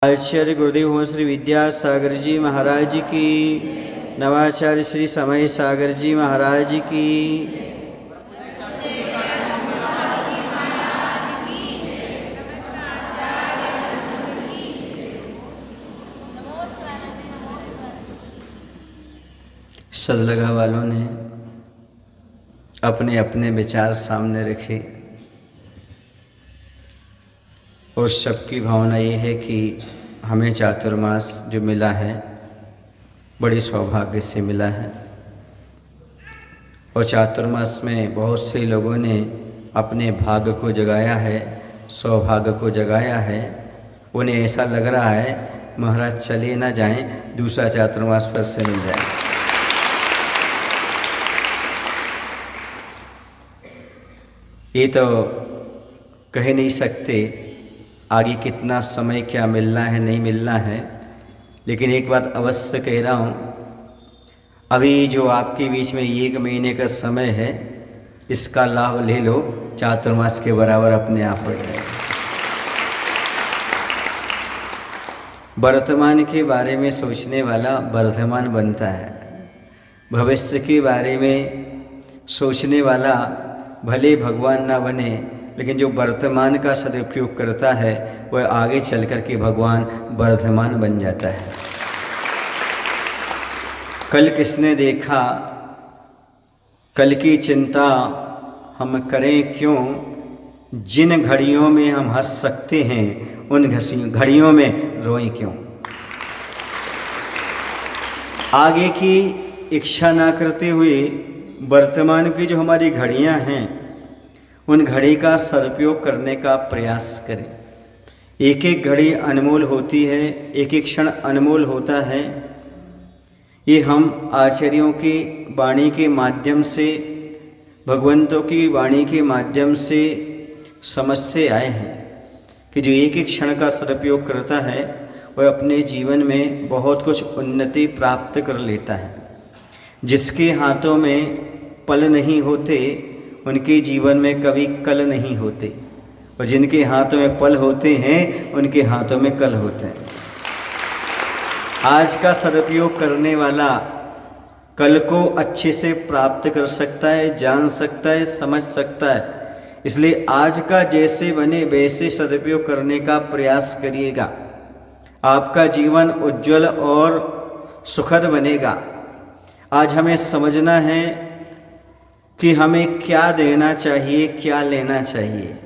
आचार्य गुरुदेव हो श्री विद्यासागर जी महाराज की, नवाचार्य श्री समय सागर जी महाराज की, सदलगा वालों ने अपने अपने विचार सामने रखे और सबकी भावना ये है कि हमें चातुर्मास जो मिला है बड़ी सौभाग्य से मिला है। और चातुर्मास में बहुत से लोगों ने अपने भाग्य को जगाया है, सौभाग्य को जगाया है। उन्हें ऐसा लग रहा है महाराज चले ना जाएं, दूसरा चातुर्मास पर से मिल जाए। ये तो कह नहीं सकते आगे कितना समय क्या मिलना है नहीं मिलना है, लेकिन एक बात अवश्य कह रहा हूँ, अभी जो आपके बीच में 1 महीने का समय है इसका लाभ ले लो, चातुर्मास के बराबर अपने आप हो जाए। वर्तमान के बारे में सोचने वाला वर्धमान बनता है, भविष्य के बारे में सोचने वाला भले भगवान ना बने, लेकिन जो वर्तमान का सदुपयोग करता है वह आगे चल कर के भगवान वर्धमान बन जाता है। कल किसने देखा, कल की चिंता हम करें क्यों, जिन घड़ियों में हम हंस सकते हैं उन घड़ियों में रोएं क्यों। आगे की इच्छा ना करते हुए वर्तमान की जो हमारी घड़ियां हैं उन घड़ी का सदुपयोग करने का प्रयास करें। एक एक घड़ी अनमोल होती है, एक एक क्षण अनमोल होता है। ये हम आचार्यों की वाणी के माध्यम से, भगवंतों की वाणी के माध्यम से समझते आए हैं कि जो एक एक क्षण का सदुपयोग करता है वह अपने जीवन में बहुत कुछ उन्नति प्राप्त कर लेता है। जिसके हाथों में पल नहीं होते उनके जीवन में कभी कल नहीं होते, और जिनके हाथों में पल होते हैं उनके हाथों में कल होते हैं। आज का सदुपयोग करने वाला कल को अच्छे से प्राप्त कर सकता है, जान सकता है, समझ सकता है। इसलिए आज का जैसे बने वैसे सदुपयोग करने का प्रयास करिएगा। आपका जीवन उज्जवल और सुखद बनेगा। आज हमें समझना है कि हमें क्या देना चाहिए, क्या लेना चाहिए,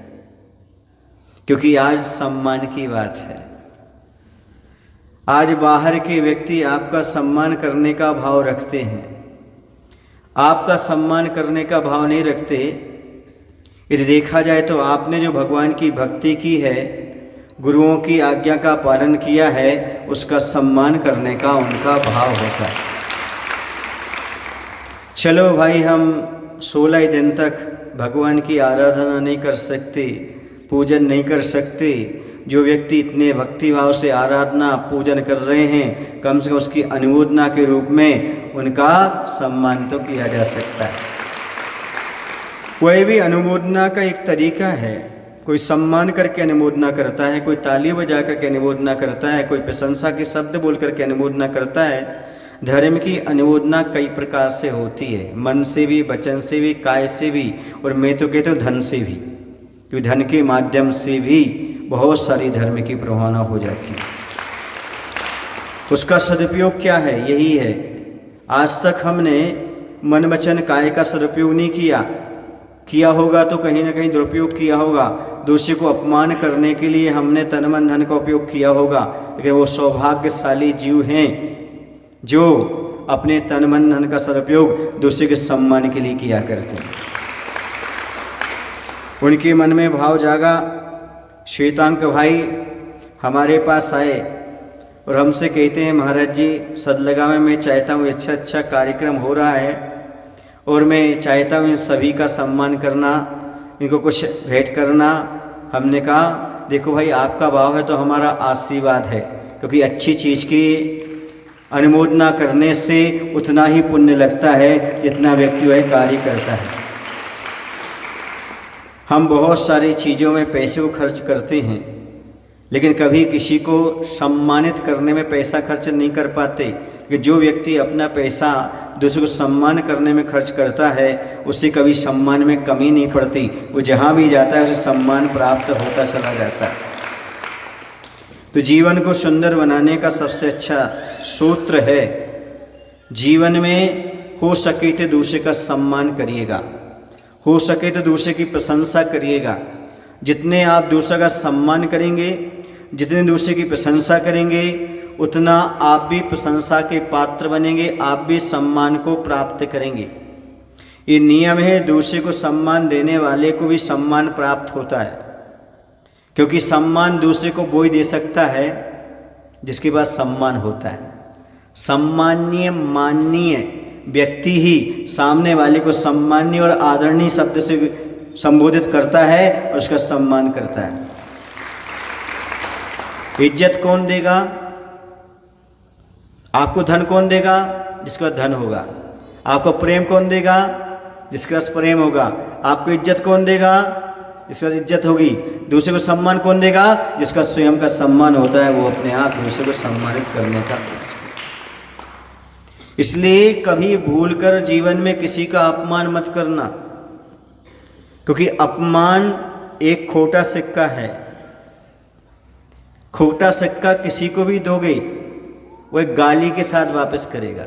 क्योंकि आज सम्मान की बात है। आज बाहर के व्यक्ति आपका सम्मान करने का भाव रखते हैं, आपका सम्मान करने का भाव नहीं रखते। यदि देखा जाए तो आपने जो भगवान की भक्ति की है, गुरुओं की आज्ञा का पालन किया है, उसका सम्मान करने का उनका भाव होता है। चलो भाई, हम 16 दिन तक भगवान की आराधना नहीं कर सकते, पूजन नहीं कर सकते। जो व्यक्ति इतने भक्तिभाव से आराधना पूजन कर रहे हैं, कम से कम उसकी अनुमोदना के रूप में उनका सम्मान तो किया जा सकता है। कोई भी अनुमोदना का एक तरीका है। कोई सम्मान करके अनुमोदना करता है, कोई ताली बजा करके अनुमोदना करता है, कोई प्रशंसा के शब्द बोल करके अनुमोदना करता है। धर्म की अनुमोदना कई प्रकार से होती है, मन से भी, वचन से भी, काय से भी, और मैं तो कहता हूँ धन से भी, क्योंकि धन के माध्यम से भी बहुत सारी धर्म की प्रभावना हो जाती है। उसका सदुपयोग क्या है? यही है। आज तक हमने मन वचन काय का सदुपयोग नहीं किया होगा तो कहीं ना कहीं दुरुपयोग किया होगा। दूसरे को अपमान करने के लिए हमने तन मन धन का उपयोग किया होगा, लेकिन वो सौभाग्यशाली जीव हैं जो अपने तन मन धन का सदुपयोग दूसरे के सम्मान के लिए किया करते हैं। उनके मन में भाव जागा। श्वेतांक भाई हमारे पास आए और हमसे कहते हैं, महाराज जी सदलगा में मैं चाहता हूँ अच्छा कार्यक्रम हो रहा है और मैं चाहता हूँ सभी का सम्मान करना, इनको कुछ भेंट करना। हमने कहा देखो भाई, आपका भाव है तो हमारा आशीर्वाद है, क्योंकि अच्छी चीज़ की अनुमोदना करने से उतना ही पुण्य लगता है जितना व्यक्ति वह कार्य करता है। हम बहुत सारी चीज़ों में पैसे को खर्च करते हैं, लेकिन कभी किसी को सम्मानित करने में पैसा खर्च नहीं कर पाते। कि जो व्यक्ति अपना पैसा दूसरे को सम्मान करने में खर्च करता है उससे कभी सम्मान में कमी नहीं पड़ती, वो जहाँ भी जाता है उसे सम्मान प्राप्त होता चला जाता है। तो जीवन को सुंदर बनाने का सबसे अच्छा सूत्र है, जीवन में हो सके तो दूसरे का सम्मान करिएगा, हो सके तो दूसरे की प्रशंसा करिएगा। जितने आप दूसरे का सम्मान करेंगे, जितने दूसरे की प्रशंसा करेंगे, उतना आप भी प्रशंसा के पात्र बनेंगे, आप भी सम्मान को प्राप्त करेंगे। ये नियम है, दूसरे को सम्मान देने वाले को भी सम्मान प्राप्त होता है, क्योंकि सम्मान दूसरे को वही दे सकता है जिसके पास सम्मान होता है। सम्माननीय माननीय व्यक्ति ही सामने वाले को सम्माननीय और आदरणीय शब्द से संबोधित करता है और उसका सम्मान करता है। इज्जत कौन देगा? आपको धन कौन देगा? जिसके पास धन होगा। आपको प्रेम कौन देगा? जिसके पास प्रेम होगा। आपको इज्जत कौन देगा? जिसके पास इज्जत होगी। दूसरे को सम्मान कौन देगा? जिसका स्वयं का सम्मान होता है, वो अपने आप दूसरे को सम्मानित करने का प्रयास करता है। इसलिए कभी भूलकर जीवन में किसी का अपमान मत करना, क्योंकि अपमान एक खोटा सिक्का है। खोटा सिक्का किसी को भी दोगे वो एक गाली के साथ वापस करेगा,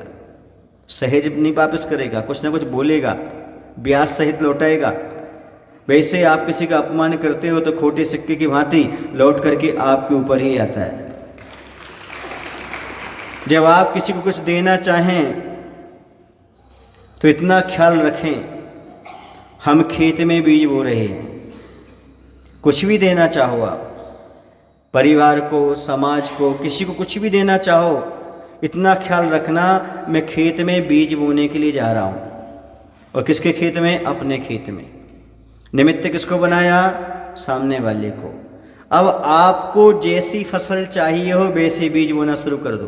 सहज नहीं वापस करेगा, कुछ ना कुछ बोलेगा, ब्याज सहित लौटाएगा। वैसे आप किसी का अपमान करते हो तो खोटे सिक्के की भांति लौट करके आपके ऊपर ही आता है। जब आप किसी को कुछ देना चाहें तो इतना ख्याल रखें, हम खेत में बीज बो रहे हैं। कुछ भी देना चाहो आप, परिवार को, समाज को, किसी को कुछ भी देना चाहो, इतना ख्याल रखना मैं खेत में बीज बोने के लिए जा रहा हूँ। और किसके खेत में? अपने खेत में। निमित्त किसको बनाया? सामने वाले को। अब आपको जैसी फसल चाहिए हो वैसे बीज बोना शुरू कर दो।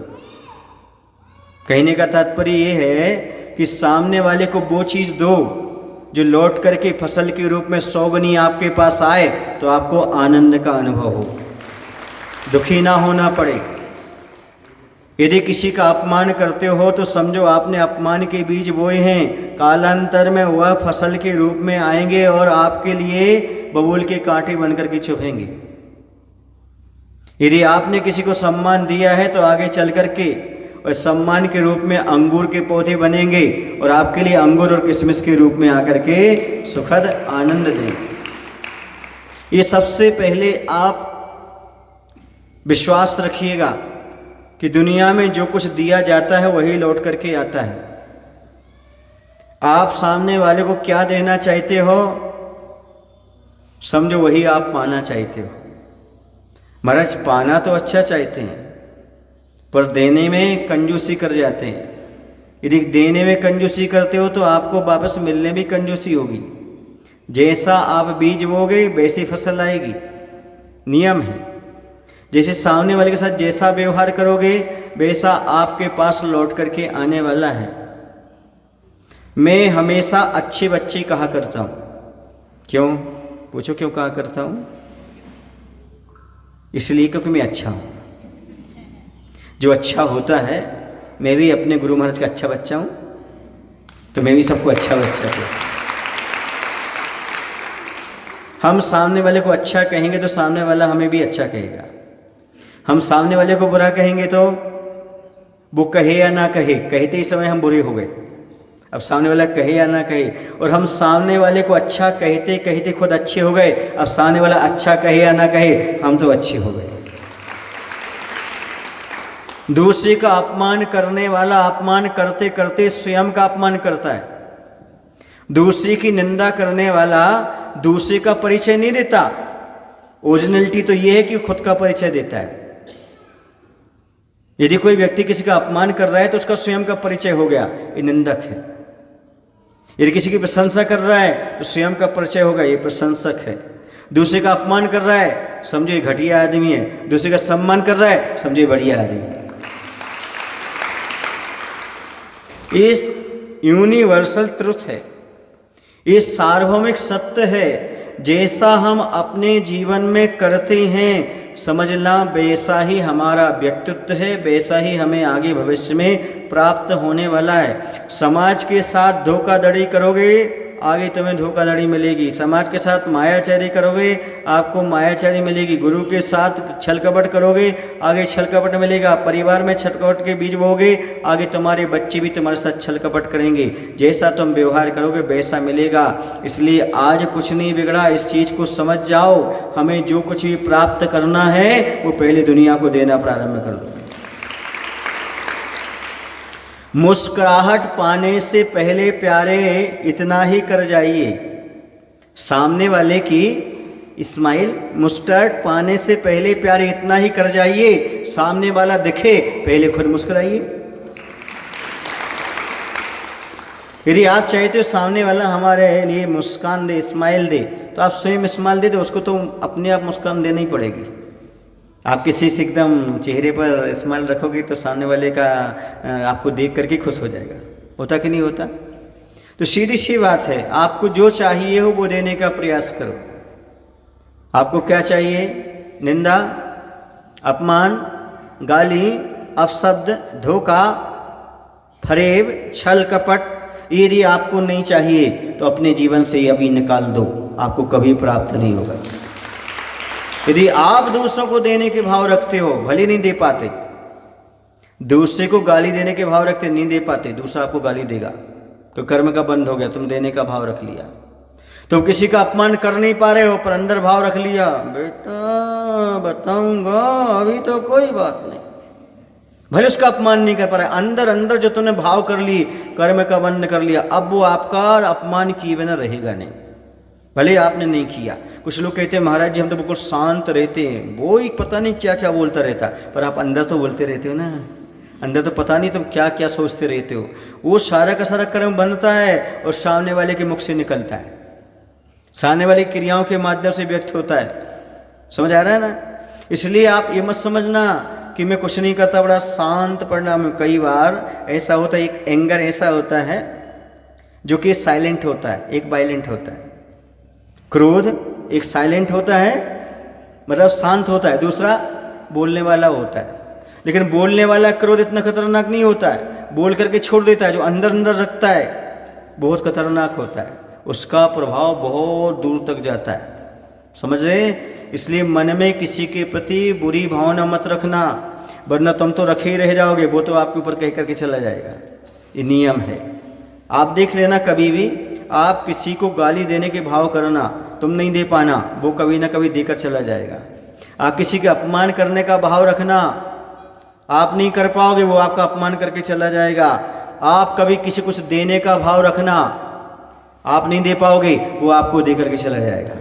कहने का तात्पर्य ये है कि सामने वाले को वो चीज़ दो जो लौट करके फसल के रूप में 100 गुनी आपके पास आए, तो आपको आनंद का अनुभव हो, दुखी ना होना पड़े। यदि किसी का अपमान करते हो तो समझो आपने अपमान के बीज बोए हैं, कालांतर में वह फसल के रूप में आएंगे और आपके लिए बबूल के कांटे बनकर के चुभेंगे। यदि आपने किसी को सम्मान दिया है तो आगे चल करके और सम्मान के रूप में अंगूर के पौधे बनेंगे और आपके लिए अंगूर और किशमिश के रूप में आकर के सुखद आनंद देंगे। ये सबसे पहले आप विश्वास रखिएगा कि दुनिया में जो कुछ दिया जाता है वही लौट करके आता है। आप सामने वाले को क्या देना चाहते हो, समझो वही आप पाना चाहते हो। महाराज पाना तो अच्छा चाहते हैं पर देने में कंजूसी कर जाते हैं। यदि देने में कंजूसी करते हो तो आपको वापस मिलने भी कंजूसी होगी। जैसा आप बीज बोगे वैसी फसल आएगी, नियम है। जैसे सामने वाले के साथ जैसा व्यवहार करोगे वैसा आपके पास लौट करके आने वाला है। मैं हमेशा अच्छे बच्चे कहा करता हूँ। क्यों? पूछो क्यों कहा करता हूँ? इसलिए क्योंकि मैं अच्छा हूँ। जो अच्छा होता है, मैं भी अपने गुरु महाराज का अच्छा बच्चा हूँ, तो मैं भी सबको अच्छा बच्चा कहूँ। हम सामने वाले को अच्छा कहेंगे तो सामने वाला हमें भी अच्छा कहेगा। हम सामने वाले को बुरा कहेंगे तो वो कहे या ना कहे, कहते ही समय हम बुरे हो गए। अब सामने वाला कहे या ना कहे, और हम सामने वाले को अच्छा कहते कहते खुद अच्छे हो गए। अब सामने वाला अच्छा कहे या ना कहे, हम तो अच्छे हो गए। दूसरे का अपमान करने वाला अपमान करते करते स्वयं का अपमान करता है। दूसरे की निंदा करने वाला दूसरे का परिचय नहीं देता। ओरिजिनलिटी तो यह है कि खुद का परिचय देता है। यदि कोई व्यक्ति किसी का अपमान कर रहा है तो उसका स्वयं का परिचय हो गया, ये निंदक है। यदि किसी की प्रशंसा कर रहा है तो स्वयं का परिचय होगा, ये प्रशंसक है। दूसरे का अपमान कर रहा है, समझो ये घटिया आदमी है। दूसरे का सम्मान कर रहा है, समझो ये बढ़िया आदमी है। ये यूनिवर्सल ट्रुथ है, ये सार्वभौमिक सत्य है। जैसा हम अपने जीवन में करते हैं समझना वैसा ही हमारा व्यक्तित्व है, वैसा ही हमें आगे भविष्य में प्राप्त होने वाला है। समाज के साथ धोखाधड़ी करोगे, आगे तुम्हें धोखाधड़ी मिलेगी। समाज के साथ मायाचारी करोगे, आपको मायाचारी मिलेगी। गुरु के साथ छल कपट करोगे, आगे छल कपट मिलेगा। परिवार में छल कपट के बीज बोओगे, आगे तुम्हारे बच्चे भी तुम्हारे साथ छल कपट करेंगे। जैसा तुम व्यवहार करोगे वैसा मिलेगा। इसलिए आज कुछ नहीं बिगड़ा, इस चीज़ को समझ जाओ। हमें जो कुछ भी प्राप्त करना है वो पहले दुनिया को देना प्रारंभ कर दो। मुस्कुराहट पाने से पहले प्यारे इतना ही कर जाइए। सामने वाले की स्माइल, मुस्कुराहट पाने से पहले प्यारे इतना ही कर जाइए। सामने वाला दिखे पहले खुद मुस्कुराइए। यदि आप चाहते हो सामने वाला हमारे लिए मुस्कान दे, स्माइल दे, तो आप स्वयं स्माइल दे दो उसको, तो अपने आप मुस्कान देनी ही पड़ेगी। आप किसी से एकदम चेहरे पर स्माइल रखोगे तो सामने वाले का आपको देख करके खुश हो जाएगा। होता कि नहीं होता? तो सीधी सी बात है, आपको जो चाहिए हो वो देने का प्रयास करो। आपको क्या चाहिए? निंदा, अपमान, गाली, अपशब्द, धोखा, फरेब, छल कपट, यदि आपको नहीं चाहिए तो अपने जीवन से ये अभी निकाल दो, आपको कभी प्राप्त नहीं होगा। यदि आप दूसरों को देने के भाव रखते हो, भले नहीं दे पाते, दूसरे को गाली देने के भाव रखते नहीं दे पाते, दूसरा आपको गाली देगा तो कर्म का बंद हो गया। तुम देने का भाव रख लिया। तुम किसी का अपमान कर नहीं पा रहे हो पर अंदर भाव रख लिया, बेटा बताऊंगा, अभी तो कोई बात नहीं। भले उसका अपमान नहीं कर पा रहा, अंदर अंदर जो तुमने भाव कर ली, कर्म का बंद कर लिया, अब वो आपका अपमान किए बिना रहेगा नहीं, भले आपने नहीं किया। कुछ लोग कहते हैं महाराज जी हम तो बिल्कुल शांत रहते हैं, वो ही पता नहीं क्या क्या बोलता रहता, पर आप अंदर तो बोलते रहते हो ना, अंदर तो पता नहीं तुम क्या क्या सोचते रहते हो। वो सारा का सारा कर्म बनता है और सामने वाले के मुख से निकलता है, सामने वाली क्रियाओं के माध्यम से व्यक्त होता है। समझ आ रहा है ना? इसलिए आप ये मत समझना कि मैं कुछ नहीं करता, बड़ा शांत पढ़ना में। कई बार ऐसा होता है, एक एंगर ऐसा होता है जो कि साइलेंट होता है, एक वायलेंट होता है। क्रोध एक साइलेंट होता है, मतलब शांत होता है, दूसरा बोलने वाला होता है। लेकिन बोलने वाला क्रोध इतना खतरनाक नहीं होता है, बोल करके छोड़ देता है। जो अंदर अंदर रखता है बहुत खतरनाक होता है, उसका प्रभाव बहुत दूर तक जाता है। समझ रहे? इसलिए मन में किसी के प्रति बुरी भावना मत रखना, वरना तुम तो रखे ही रह जाओगे, वो तो आपके ऊपर कह करके चला जाएगा। ये नियम है। आप देख लेना, कभी भी आप किसी को गाली देने के भाव करना, तुम नहीं दे पाना, वो कभी ना कभी देकर चला जाएगा। आप किसी के अपमान करने का भाव रखना, आप नहीं कर पाओगे, वो आपका अपमान करके चला जाएगा। आप कभी किसी कुछ देने का भाव रखना, आप नहीं दे पाओगे, वो आपको दे करके चला जाएगा।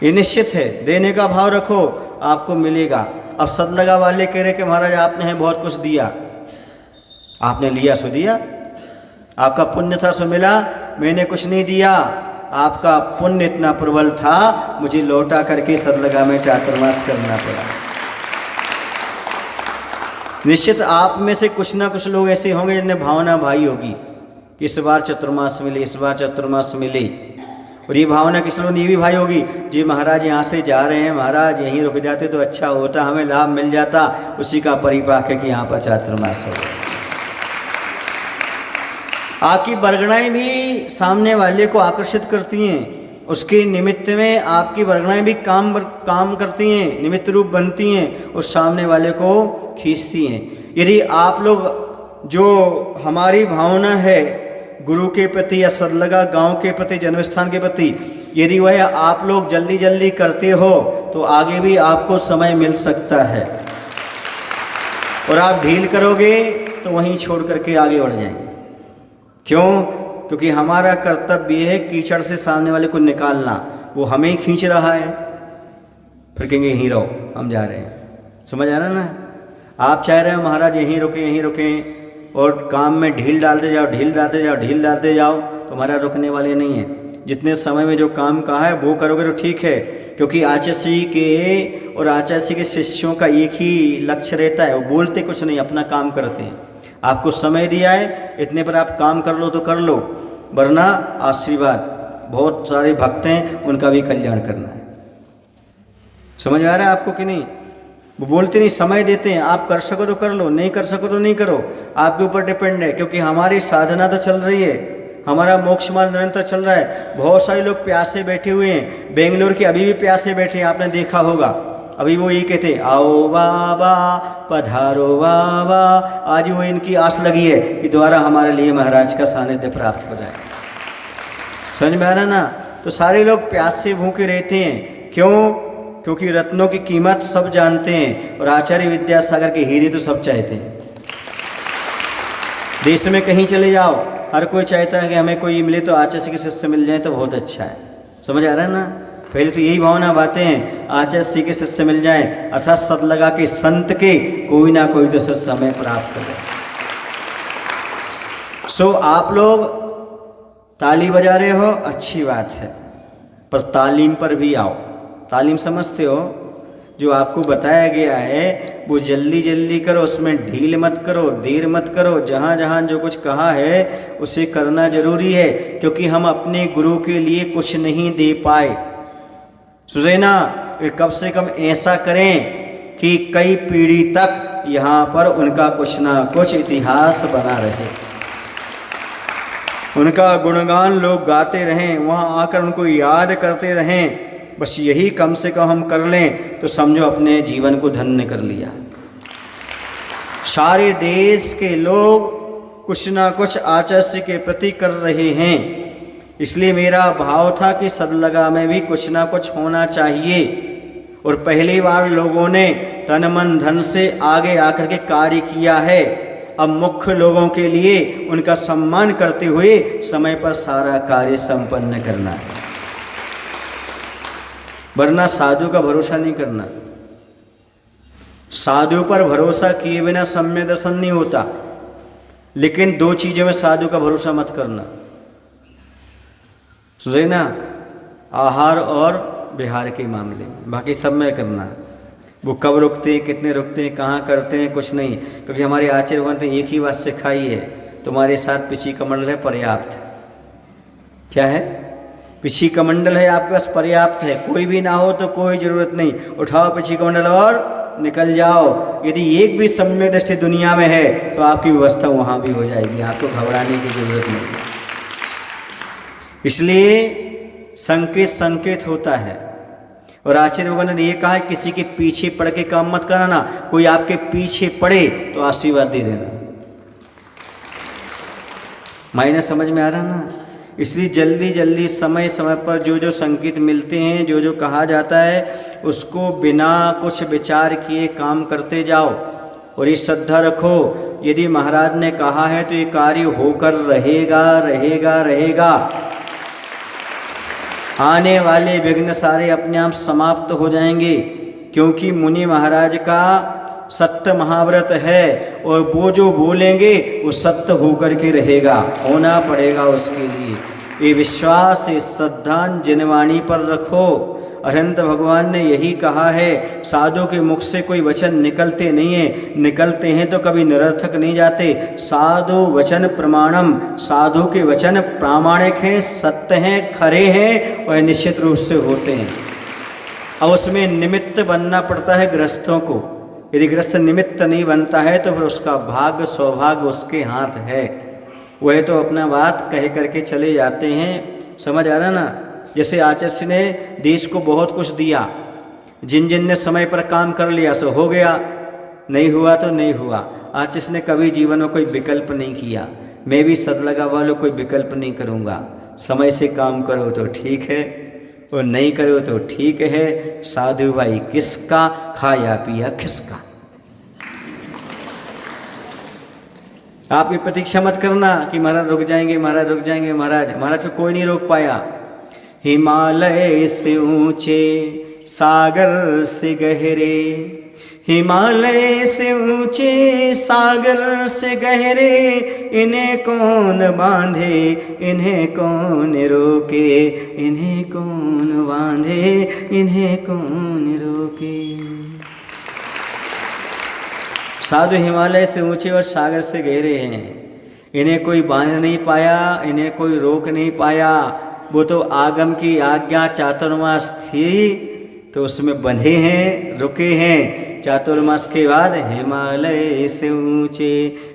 ये निश्चित है, देने का भाव रखो, आपको मिलेगा। अब सदलगा वाले कह रहे कि महाराज आपने हमें बहुत कुछ दिया, आपने लिया सो दिया, आपका पुण्य था सो मिला, मैंने कुछ नहीं दिया, आपका पुण्य इतना प्रबल था, मुझे लौटा करके सदलगा में चातुर्मास करना पड़ा। निश्चित आप में से कुछ ना कुछ लोग ऐसे होंगे जिन्हें भावना भाई होगी कि इस बार चतुर्मास मिले, इस बार चतुर्मास मिले। और ये भावना किसी लोग ये भी भाई होगी जी महाराज यहाँ से जा रहे हैं, महाराज यहीं रुक जाते तो अच्छा होता, हमें लाभ मिल जाता, उसी का परिपाक है कि यहाँ पर चातुर्मास हो। आपकी बरगनाएँ भी सामने वाले को आकर्षित करती हैं, उसके निमित्त में आपकी बरगनाएँ भी काम करती हैं, निमित्त रूप बनती हैं और सामने वाले को खींचती हैं। यदि आप लोग जो हमारी भावना है गुरु के प्रति या सदलगा गांव के प्रति, जन्मस्थान के प्रति, यदि वह आप लोग जल्दी जल्दी करते हो तो आगे भी आपको समय मिल सकता है, और आप ढील करोगे तो वहीं छोड़ करके आगे बढ़ जाएंगे। क्यों? क्योंकि हमारा कर्तव्य है कीचड़ से सामने वाले को निकालना, वो हमें ही खींच रहा है, फिर कहेंगे यहीं रहो, हम जा रहे हैं। समझ आ रहा है ना? आप चाह रहे हो महाराज यहीं रुकें, यहीं रुकें, और काम में ढील डालते जाओ, ढील डालते जाओ, ढील डालते जाओ, तो हमारा रुकने वाले नहीं है। जितने समय में जो काम कहा है वो करोगे तो ठीक है, क्योंकि आचार्य के और आचार्य के शिष्यों का एक ही लक्ष्य रहता है, वो बोलते कुछ नहीं, अपना काम करते हैं। आपको समय दिया है, इतने पर आप काम कर लो तो कर लो, वरना आशीर्वाद, बहुत सारे भक्त हैं उनका भी कल्याण करना है। समझ आ रहा है आपको कि नहीं? वो बोलते नहीं, समय देते हैं, आप कर सको तो कर लो, नहीं कर सको तो नहीं करो, आपके ऊपर डिपेंड है। क्योंकि हमारी साधना तो चल रही है, हमारा मोक्ष मार्ग निरंतर चल रहा है। बहुत सारे लोग प्यासे बैठे हुए हैं, बेंगलोर के अभी भी प्यासे बैठे हैं, आपने देखा होगा। अभी वो ये कहते आओ बाबा पधारो बाबा, आज वो इनकी आस लगी है कि दोबारा हमारे लिए महाराज का सानिध्य प्राप्त हो जाए। समझ में आ रहा ना? तो सारे लोग प्यास से भूखे रहते हैं। क्यों? क्योंकि रत्नों की कीमत सब जानते हैं और आचार्य विद्यासागर के हीरे तो सब चाहते हैं। देश में कहीं चले जाओ, हर कोई चाहता है कि हमें कोई मिले तो आचार्य के शिष्य मिल जाए तो बहुत अच्छा है। समझ आ रहा है ना? पहले तो यही भावना बातें हैं, आचार्य के शिष्य मिल जाए, अर्थात सत लगा के संत के कोई ना कोई तो शिष्य हमें प्राप्त कर जाए। सो आप लोग ताली बजा रहे हो, अच्छी बात है, पर तालीम पर भी आओ। तालीम समझते हो? जो आपको बताया गया है वो जल्दी जल्दी करो, उसमें ढील मत करो, देर मत करो। जहाँ जहाँ जो कुछ कहा है उसे करना जरूरी है, क्योंकि हम अपने गुरु के लिए कुछ नहीं दे पाए। सुने ना, कम से कम ऐसा करें कि कई पीढ़ी तक यहाँ पर उनका कुछ ना कुछ इतिहास बना रहे, उनका गुणगान लोग गाते रहें, वहाँ आकर उनको याद करते रहें। बस यही कम से कम हम कर लें तो समझो अपने जीवन को धन्य कर लिया। सारे देश के लोग कुछ ना कुछ आचार्य के प्रति कर रहे हैं, इसलिए मेरा भाव था कि सदलगा में भी कुछ ना कुछ होना चाहिए। और पहली बार लोगों ने तन मन धन से आगे आकर के कार्य किया है। अब मुख्य लोगों के लिए उनका सम्मान करते हुए समय पर सारा कार्य संपन्न करना है, वरना साधु का भरोसा नहीं करना। साधु पर भरोसा किए बिना सम्यक दर्शन नहीं होता। लेकिन दो चीज़ों में साधु का भरोसा मत करना, सुने ना, आहार और विहार के मामले, बाकी सब में करना। वो कब रुकते हैं, कितने रुकते हैं, कहाँ करते हैं, कुछ नहीं। क्योंकि हमारे आचार्य भगवान ने एक ही बात सिखाई है, तुम्हारे साथ पिछी कमंडल है, पर्याप्त। क्या है? पिछी कमंडल है आपके पास, पर्याप्त है। कोई भी ना हो तो कोई ज़रूरत नहीं, उठाओ पिछी कमंडल और निकल जाओ। यदि एक भी सम्यक दृष्टि दुनिया में है तो आपकी व्यवस्था वहाँ भी हो जाएगी, आपको घबराने की जरूरत नहीं। इसलिए संकेत संकेत होता है। और आचार्य भगवान ने ये कहा है, किसी के पीछे पड़ के काम मत कराना। कोई आपके पीछे पड़े तो आशीर्वाद दे देना। मायने समझ में आ रहा ना? इसलिए जल्दी जल्दी समय समय पर जो जो संकेत मिलते हैं, जो जो कहा जाता है, उसको बिना कुछ विचार किए काम करते जाओ। और ये श्रद्धा रखो, यदि महाराज ने कहा है तो ये कार्य होकर रहेगा रहेगा रहेगा। आने वाले विघ्न सारे अपने आप समाप्त हो जाएंगे, क्योंकि मुनि महाराज का सत्य महाव्रत है और वो जो बोलेंगे वो सत्य होकर के रहेगा, होना पड़ेगा उसके लिए। ये विश्वास, ये श्रद्धा जिनवाणी पर रखो। अरहंत भगवान ने यही कहा है, साधु के मुख से कोई वचन निकलते नहीं है, निकलते हैं तो कभी निरर्थक नहीं जाते। साधु वचन प्रमाणम, साधु के वचन प्रामाणिक हैं, सत्य हैं, खरे हैं और निश्चित रूप से होते हैं। अब उसमें निमित्त बनना पड़ता है गृहस्थों को। यदि गृहस्थ निमित्त नहीं बनता है तो फिर उसका भाग्य सौभाग्य उसके हाथ है। वह तो अपना बात कह करके चले जाते हैं। समझ आ रहा ना? जैसे आचार्य ने देश को बहुत कुछ दिया, जिन जिन ने समय पर काम कर लिया सो हो गया, नहीं हुआ तो नहीं हुआ। आचार्य ने कभी जीवन में कोई विकल्प नहीं किया। मैं भी सदलगा वालों कोई विकल्प नहीं करूँगा। समय से काम करो तो ठीक है और नहीं करो तो ठीक है। साधु भाई किसका, खाया पिया किसका। आप ये प्रतीक्षा मत करना कि महाराज रुक जाएंगे, महाराज रुक जाएंगे। महाराज को कोई नहीं रोक पाया। हिमालय से ऊंचे, सागर से गहरे, हिमालय से ऊंचे, सागर से गहरे, इन्हें कौन बांधे, इन्हें कौन रोके, इन्हें कौन बांधे, इन्हें कौन रोके। साधु हिमालय से ऊंचे और सागर से गहरे हैं, इन्हें कोई बांध नहीं पाया, इन्हें कोई रोक नहीं पाया। वो तो आगम की आज्ञा चातुर्मास थी तो तो उसमें बंधे हैं, रुके हैं। चातुर्मास के बाद हिमालय से ऊंचे,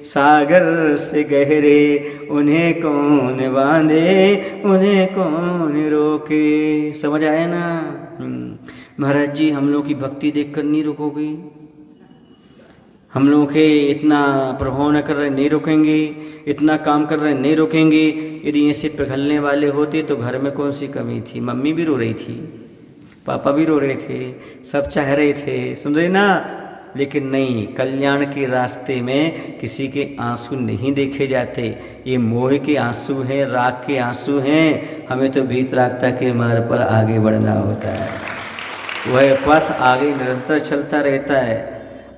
सागर से गहरे, उन्हें कौन बांधे, उन्हें कौन रोके। समझ आया ना? महाराज जी, हम लोग की भक्ति देखकर नहीं रुकोगे? हम लोग के इतना प्रभाव न कर रहे नहीं रुकेंगे, इतना काम कर रहे नहीं रुकेंगे। यदि ऐसे पिघलने वाले होते तो घर में कौन सी कमी थी? मम्मी भी रो रही थी, पापा भी रो रहे थे, सब चाह रहे थे, सुन रहे ना? लेकिन नहीं, कल्याण के रास्ते में किसी के आंसू नहीं देखे जाते। ये मोह के आंसू हैं, राग के आंसू हैं। हमें तो वीतरागता के मार्ग पर आगे बढ़ना होता है। वह पथ आगे निरंतर चलता रहता है।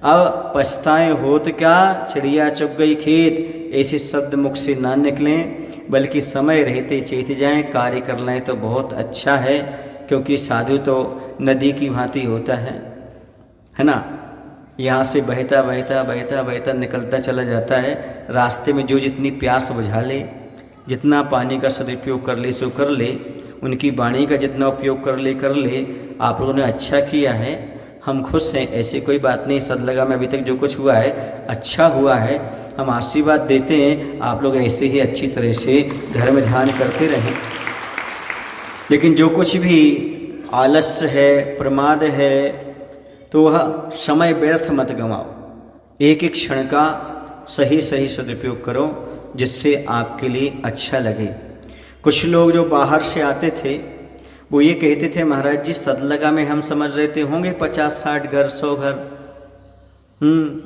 अब पछताएं हो तो क्या, चिड़िया चुग गई खेत, ऐसे शब्द मुख से ना निकलें, बल्कि समय रहते चेत जाएं, कार्य कर लें तो बहुत अच्छा है। क्योंकि साधु तो नदी की भांति होता है ना? यहाँ से बहता बहता बहता बहता निकलता चला जाता है। रास्ते में जो जितनी प्यास बुझा ले, जितना पानी का सदुपयोग कर ले सो कर ले, उनकी वाणी का जितना उपयोग कर ले। आप लोगों ने अच्छा किया है, हम खुश हैं, ऐसी कोई बात नहीं। सदलगा में अभी तक जो कुछ हुआ है अच्छा हुआ है, हम आशीर्वाद देते हैं। आप लोग ऐसे ही अच्छी तरह से धर्म ध्यान करते रहें। लेकिन जो कुछ भी आलस्य है, प्रमाद है, तो वह समय व्यर्थ मत गंवाओ। एक एक क्षण का सही सही सदुपयोग करो, जिससे आपके लिए अच्छा लगे। कुछ लोग जो बाहर से आते थे वो ये कहते थे, महाराज जी सदलगा में हम समझ रहे थे होंगे 50-60 घर, 100 घर,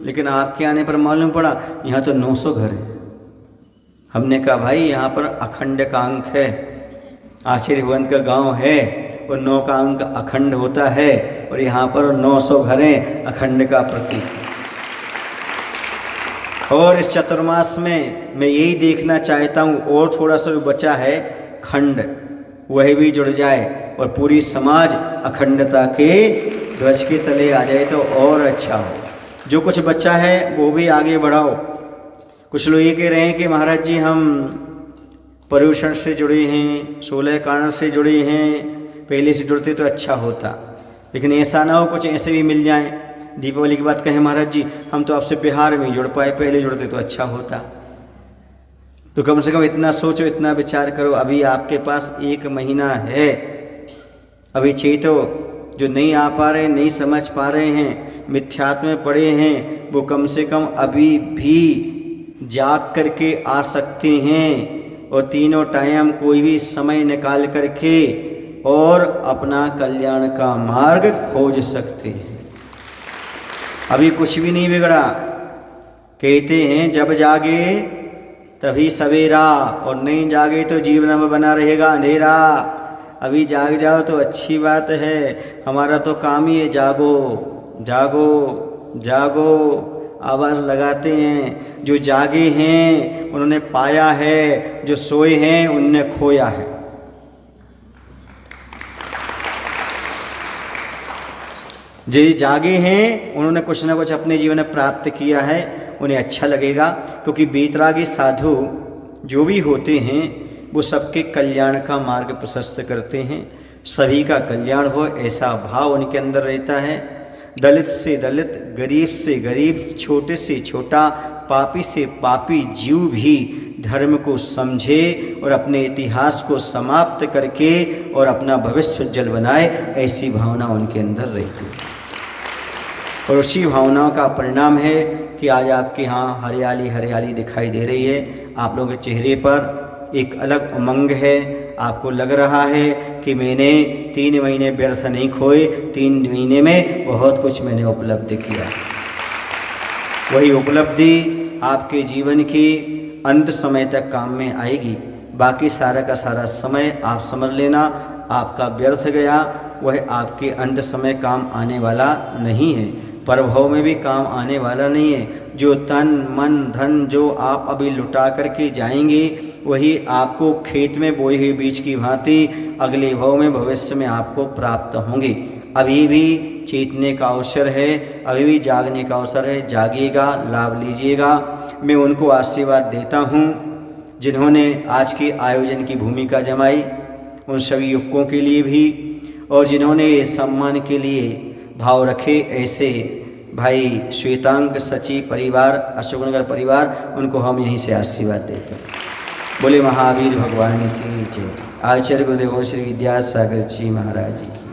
लेकिन आपके आने पर मालूम पड़ा यहाँ तो 900 घर हैं। हमने कहा भाई यहाँ पर अखंड का अंक है, आचार्य भवन का गांव है और 9 का अंक अखंड होता है, और यहाँ पर 900 घरें अखंड का प्रतीक। और इस चतुर्मास में मैं यही देखना चाहता हूँ, और थोड़ा सा जो बचा है खंड, वह भी जुड़ जाए और पूरी समाज अखंडता के ध्वज के तले आ जाए तो और अच्छा हो। जो कुछ बचा है वो भी आगे बढ़ाओ। कुछ लोग ये कह रहे हैं कि महाराज जी हम पर्यूषण से जुड़े हैं, 16 कारण से जुड़े हैं, पहले से जुड़ते तो अच्छा होता। लेकिन ऐसा ना हो कुछ ऐसे भी मिल जाए। दीपावली की बात कहें, महाराज जी हम तो आपसे बिहार में ही जुड़ पाए, पहले जुड़ते तो अच्छा होता। तो कम से कम इतना सोचो, इतना विचार करो। अभी आपके पास 1 महीना है। अभी तो जो नहीं आ पा रहे, नहीं समझ पा रहे हैं, मिथ्यात्व में पड़े हैं, वो कम से कम अभी भी जाग करके आ सकते हैं और तीनों टाइम कोई भी समय निकाल करके और अपना कल्याण का मार्ग खोज सकते हैं। अभी कुछ भी नहीं बिगड़ा। कहते हैं जब जागे तभी सवेरा, और नहीं जागे तो जीवन में बना रहेगा अंधेरा। अभी जाग जाओ तो अच्छी बात है। हमारा तो काम ही है जागो जागो जागो, आवाज़ लगाते हैं। जो जागे हैं उन्होंने पाया है, जो सोए हैं उनने खोया है। जो जागे हैं उन्होंने कुछ ना कुछ अपने जीवन में प्राप्त किया है, उन्हें अच्छा लगेगा। क्योंकि वीतरागी साधु जो भी होते हैं वो सबके कल्याण का मार्ग प्रशस्त करते हैं। सभी का कल्याण हो ऐसा भाव उनके अंदर रहता है। दलित से दलित, गरीब से गरीब, छोटे से छोटा, पापी से पापी जीव भी धर्म को समझे और अपने इतिहास को समाप्त करके और अपना भविष्य उज्जवल बनाए, ऐसी भावना उनके अंदर रहती है। और उसी भावनाओं का परिणाम है कि आज आपके यहाँ हरियाली हरियाली दिखाई दे रही है। आप लोगों के चेहरे पर एक अलग उमंग है। आपको लग रहा है कि मैंने 3 महीने व्यर्थ नहीं खोए, 3 महीने में बहुत कुछ मैंने उपलब्धि किया। वही उपलब्धि आपके जीवन की अंत समय तक काम में आएगी। बाकी सारा का सारा समय आप समझ लेना आपका व्यर्थ गया, वह आपके अंत समय काम आने वाला नहीं है, प्रभाव में भी काम आने वाला नहीं है। जो तन मन धन जो आप अभी लुटा करके जाएंगे वही आपको खेत में बोए हुए बीज की भांति अगले भाव में भविष्य में आपको प्राप्त होंगे। अभी भी चेतने का अवसर है, अभी भी जागने का अवसर है। जागिएगा, लाभ लीजिएगा। मैं उनको आशीर्वाद देता हूँ जिन्होंने आज के आयोजन की भूमिका जमाई, उन सभी युवकों के लिए भी और जिन्होंने सम्मान के लिए भाव रखे, ऐसे भाई श्वेतांक सची परिवार, अशोकनगर परिवार, उनको हम यहीं से आशीर्वाद देते हैं। बोले महावीर भगवान की जय। आचार्य गुरुदेव श्री विद्यासागर जी महाराज की।